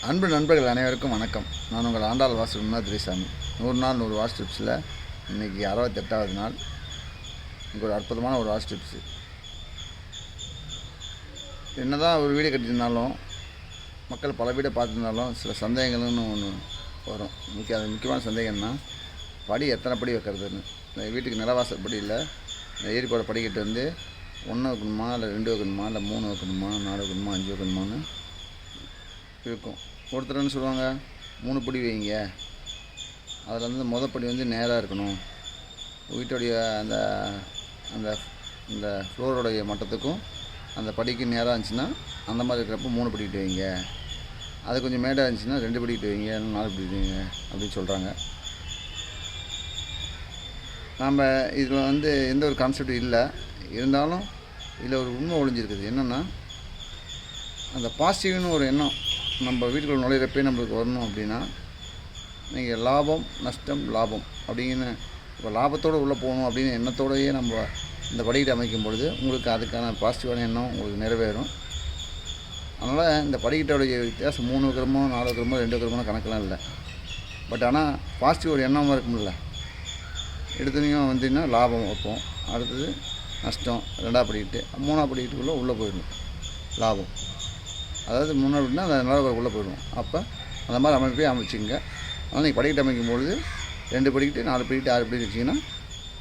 அன்பு நண்பர்கள் அனைவருக்கும் வணக்கம். நான் உங்கள் ஆண்டாள் வாசு துரைசாமி. 100 நாள் 100 வாஸ்து டிப்ஸில் இன்றைக்கி 68வது நாள். இங்கே ஒரு அற்புதமான ஒரு வாஸ்து டிப்ஸு. என்ன தான் ஒரு வீடு கட்டியிருந்தாலும் மக்கள் பல வீடை பார்த்துருந்தாலும் சில சந்தேகங்கள்னு ஒன்று வரும். அது முக்கியமான சந்தேகம்னா படி எத்தனை படி வைக்கிறதுன்னு. இந்த வீட்டுக்கு நிலவாசல் படி இல்லை, இந்த ஏரி போட படிக்கட்டு வந்து 1 வைக்கணுமா, இல்லை 2 வைக்கணுமா, இல்லை 3 வைக்கணுமா, 4 வைக்கணுமா, 5 வைக்கணுமான்னு இருக்கும். ஒருத்தர்னு சொல்லுவாங்க 3 படி வைங்க, அதில் வந்து மொதல் படி வந்து நேராக இருக்கணும், வீட்டுடைய அந்த அந்த இந்த ஃப்ளோரோடைய மட்டத்துக்கும் அந்த படிக்கு நேராக இருந்துச்சுன்னா அந்த மாதிரி இருக்கிறப்ப 3 படிக்கிட்டு வைங்க, அது கொஞ்சம் மேடாக இருந்துச்சுன்னா 2 படிக்கிட்டு வைங்க, 4 படிக்கிட்டு வைங்க அப்படின்னு சொல்கிறாங்க. நாம் இதில் வந்து எந்த ஒரு கான்செப்டும் இல்லை, இருந்தாலும் இதில் ஒரு உண்மை ஒழிஞ்சிருக்குது. என்னென்னா, அந்த பாசிட்டிவ்னு ஒரு எண்ணம் நம்ம வீட்டுக்குள்ள நுழையிறப்பே நம்மளுக்கு வரணும். அப்படின்னா நீங்கள் லாபம் நஷ்டம் லாபம் அப்படின்னு இப்போ லாபத்தோடு உள்ளே போகணும் அப்படின்னு எண்ணத்தோடையே நம்ம இந்த படிக்கட்டை அமைக்கும் பொழுது உங்களுக்கு அதுக்கான பாசிட்டிவான எண்ணம் உங்களுக்கு நிறைவேறும். அதனால் இந்த படிக்கட்டோடைய வித்தியாசம் 3 வைக்கிறமோ 4 வைக்கிறமோ 2 வைக்கிறமோ கணக்கெலாம் இல்லை. பட் ஆனால் பாசிட்டிவ் ஒரு எண்ணமாக இருக்கும்ல. எடுத்துனையும் வந்தீங்கன்னா லாபம் வைப்போம், அடுத்தது நஷ்டம் 2ஆக படிக்கிட்டு 3ஆக படிக்கட்டுக்குள்ளே உள்ளே போயிடணும் லாபம். அதாவது 3 அப்படின்னா அந்த நிலவரம் உள்ளே போயிடுவோம். அப்போ அந்த மாதிரி அமைப்பே அமைச்சிங்க. அதனால் நீங்கள் படிக்கட்டு அமைக்கும்பொழுது 2 படிக்கிட்டு 4 படிக்கிட்டு 6 படிக்கிட்டு வச்சிங்கன்னா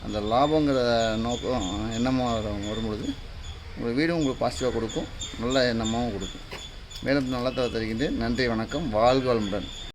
அந்த லாபங்கிற நோக்கம் எண்ணமாக வரும்பொழுது உங்கள் வீடும் உங்களுக்கு பாசிட்டிவாக கொடுக்கும், நல்ல எண்ணமாகவும் கொடுக்கும். மேலும் நல்லா தருகின்றேன். நன்றி, வணக்கம், வாழ்க வளமுடன்.